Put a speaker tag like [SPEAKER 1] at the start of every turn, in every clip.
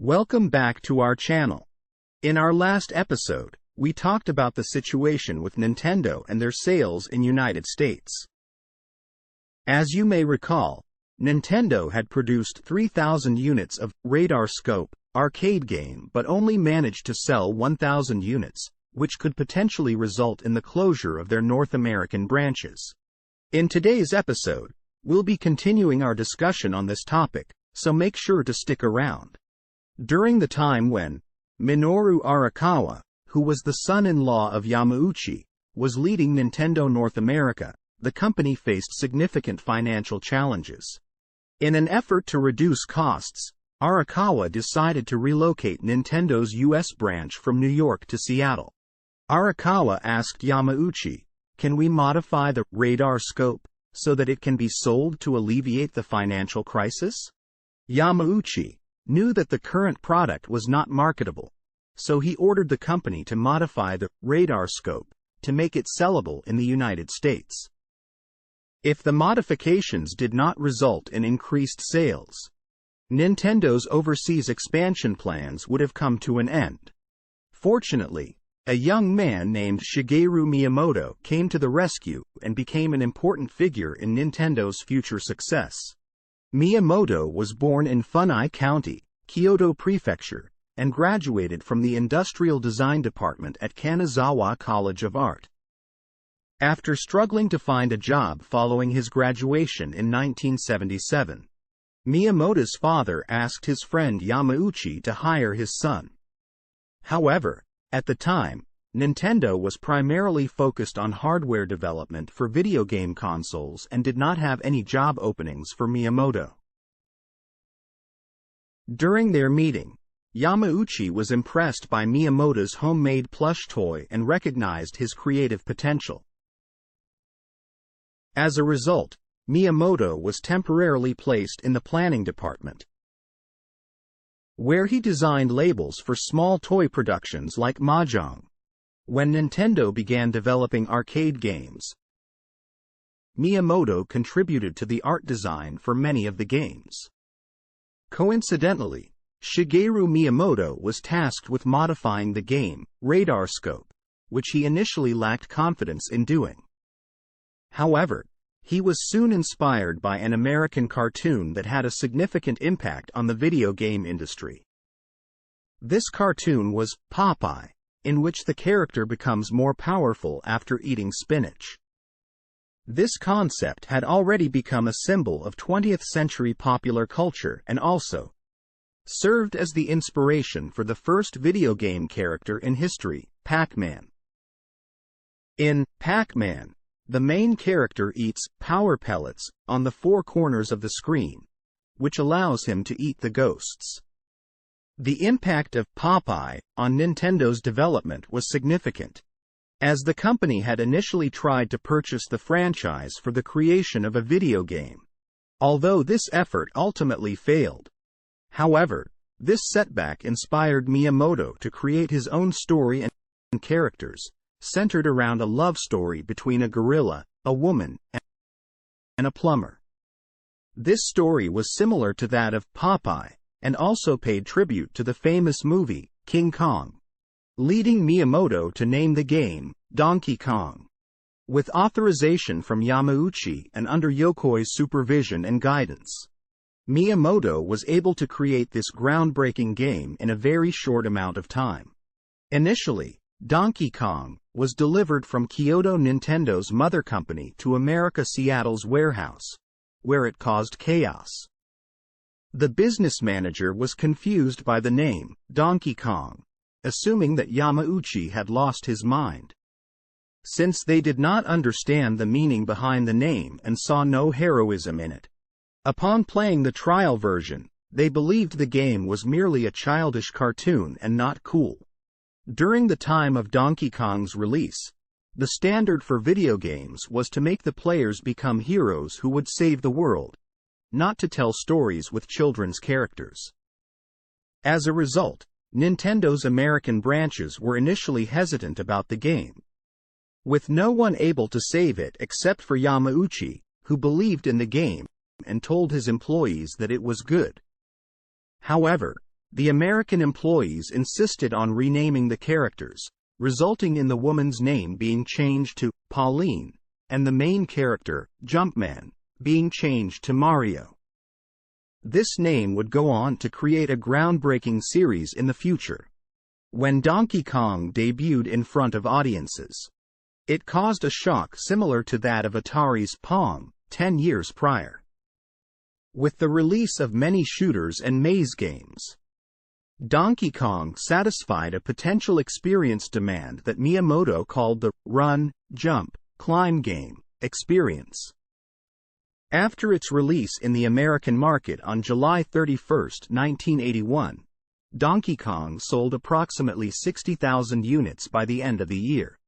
[SPEAKER 1] Welcome back to our channel. In our last episode, we talked about the situation with Nintendo and their sales in United States. As you may recall, Nintendo had produced 3,000 units of Radar Scope arcade game but only managed to sell 1,000 units, which could potentially result in the closure of their North American branches. In today's episode, we'll be continuing our discussion on this topic, so make sure to stick around. During the time when Minoru Arakawa, who was the son-in-law of Yamauchi, was leading Nintendo North America, the company faced significant financial challenges. In an effort to reduce costs, Arakawa decided to relocate Nintendo's U.S. branch from New York to Seattle. Arakawa asked Yamauchi, "Can we modify the Radar Scope so that it can be sold to alleviate the financial crisis?" Yamauchi knew that the current product was not marketable, so he ordered the company to modify the Radar Scope to make it sellable in the United States. If the modifications did not result in increased sales, Nintendo's overseas expansion plans would have come to an end. Fortunately, a young man named Shigeru Miyamoto came to the rescue and became an important figure in Nintendo's future success. Miyamoto was born in Funai County, Kyoto Prefecture, and graduated from the Industrial Design Department at Kanazawa College of Art. After struggling to find a job following his graduation in 1977, Miyamoto's father asked his friend Yamauchi to hire his son. However, at the time, Nintendo was primarily focused on hardware development for video game consoles and did not have any job openings for Miyamoto. During their meeting, Yamauchi was impressed by Miyamoto's homemade plush toy and recognized his creative potential. As a result, Miyamoto was temporarily placed in the planning department, where he designed labels for small toy productions like Mahjong. When Nintendo began developing arcade games, Miyamoto contributed to the art design for many of the games. Coincidentally, Shigeru Miyamoto was tasked with modifying the game, Radar Scope, which he initially lacked confidence in doing. However, he was soon inspired by an American cartoon that had a significant impact on the video game industry. This cartoon was Popeye, in which the character becomes more powerful after eating spinach. This concept had already become a symbol of 20th-century popular culture and also served as the inspiration for the first video game character in history, Pac-Man. In Pac-Man, the main character eats power pellets on the four corners of the screen, which allows him to eat the ghosts. The impact of Popeye on Nintendo's development was significant, as the company had initially tried to purchase the franchise for the creation of a video game, although this effort ultimately failed. However, this setback inspired Miyamoto to create his own story and characters, centered around a love story between a gorilla, a woman, and a plumber. This story was similar to that of Popeye, and also paid tribute to the famous movie, King Kong, leading Miyamoto to name the game, Donkey Kong. With authorization from Yamauchi and under Yokoi's supervision and guidance, Miyamoto was able to create this groundbreaking game in a very short amount of time. Initially, Donkey Kong was delivered from Kyoto Nintendo's mother company to America Seattle's warehouse, where it caused chaos. The business manager was confused by the name, Donkey Kong, assuming that Yamauchi had lost his mind. Since they did not understand the meaning behind the name and saw no heroism in it, upon playing the trial version, they believed the game was merely a childish cartoon and not cool. During the time of Donkey Kong's release, the standard for video games was to make the players become heroes who would save the world, not to tell stories with children's characters. As a result, Nintendo's American branches were initially hesitant about the game, with no one able to save it except for Yamauchi, who believed in the game and told his employees that it was good. However, the American employees insisted on renaming the characters, resulting in the woman's name being changed to Pauline, and the main character, Jumpman, being changed to Mario. This name would go on to create a groundbreaking series in the future. When Donkey Kong debuted in front of audiences, it caused a shock similar to that of Atari's Pong 10 years prior. With the release of many shooters and maze games, Donkey Kong satisfied a potential experience demand that Miyamoto called the run, jump, climb game experience. After its release in the American market on July 31, 1981, Donkey Kong sold approximately 60,000 units by the end of the year,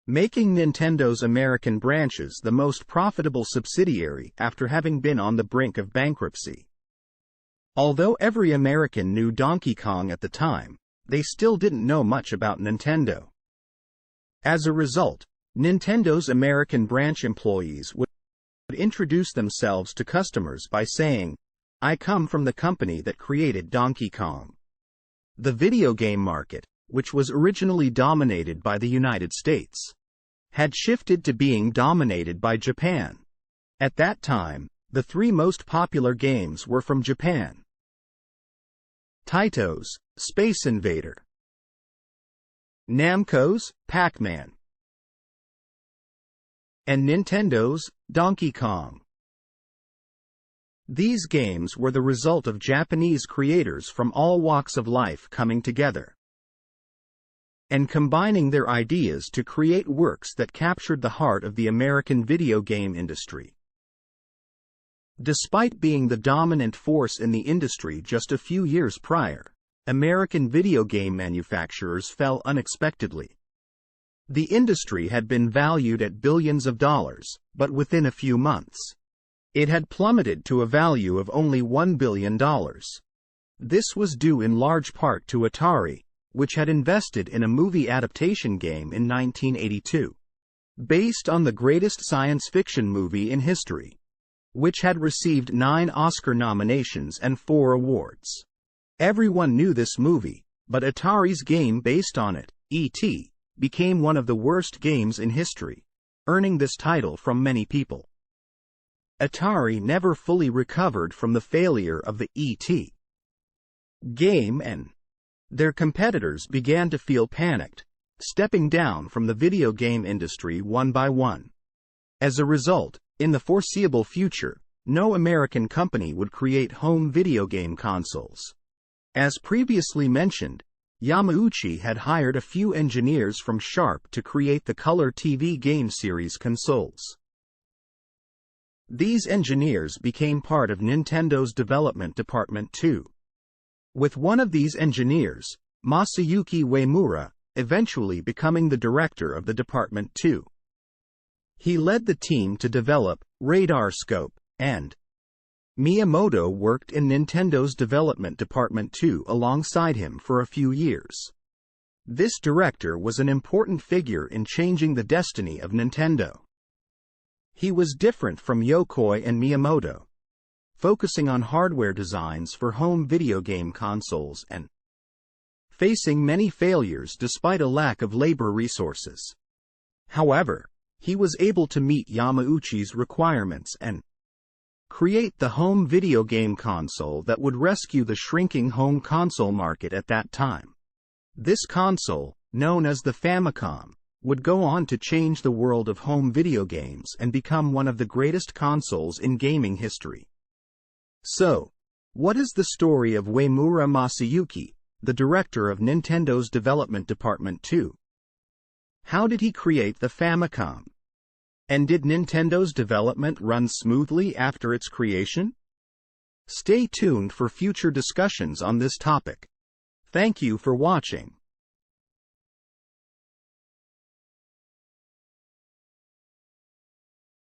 [SPEAKER 1] making Nintendo's American branches the most profitable subsidiary after having been on the brink of bankruptcy. Although every American knew Donkey Kong at the time, they still didn't know much about Nintendo. As a result, Nintendo's American branch employees would introduce themselves to customers by saying, "I come from the company that created Donkey Kong." The video game market, which was originally dominated by the United States, had shifted to being dominated by Japan. At that time, the three most popular games were from Japan: Taito's Space Invader, Namco's Pac-Man, and Nintendo's Donkey Kong. These games were the result of Japanese creators from all walks of life coming together and combining their ideas to create works that captured the heart of the American video game industry. Despite being the dominant force in the industry just a few years prior, American video game manufacturers fell unexpectedly. The industry had been valued at billions of dollars, but within a few months, it had plummeted to a value of only $1 billion. This was due in large part to Atari, which had invested in a movie adaptation game in 1982, based on the greatest science fiction movie in history, which had received 9 Oscar nominations and 4 awards. Everyone knew this movie, but Atari's game based on it, E.T., became one of the worst games in history, earning this title from many people. Atari never fully recovered from the failure of the E.T. game, and their competitors began to feel panicked, stepping down from the video game industry one by one. As a result, in the foreseeable future, no American company would create home video game consoles. As previously mentioned, Yamauchi had hired a few engineers from Sharp to create the color TV game series consoles. These engineers became part of Nintendo's development department too, with one of these engineers, Masayuki Uemura, eventually becoming the director of the department too. He led the team to develop Radar Scope, and Miyamoto worked in Nintendo's development department too alongside him for a few years. This director was an important figure in changing the destiny of Nintendo. He was different from Yokoi and Miyamoto, focusing on hardware designs for home video game consoles and facing many failures despite a lack of labor resources. However, he was able to meet Yamauchi's requirements and create the home video game console that would rescue the shrinking home console market at that time. This console, known as the Famicom, would go on to change the world of home video games and become one of the greatest consoles in gaming history. So, what is the story of Uemura Masayuki, the director of Nintendo's development department too? How did he create the Famicom? And did Nintendo's development run smoothly after its creation? Stay tuned for future discussions on this topic. Thank you for watching.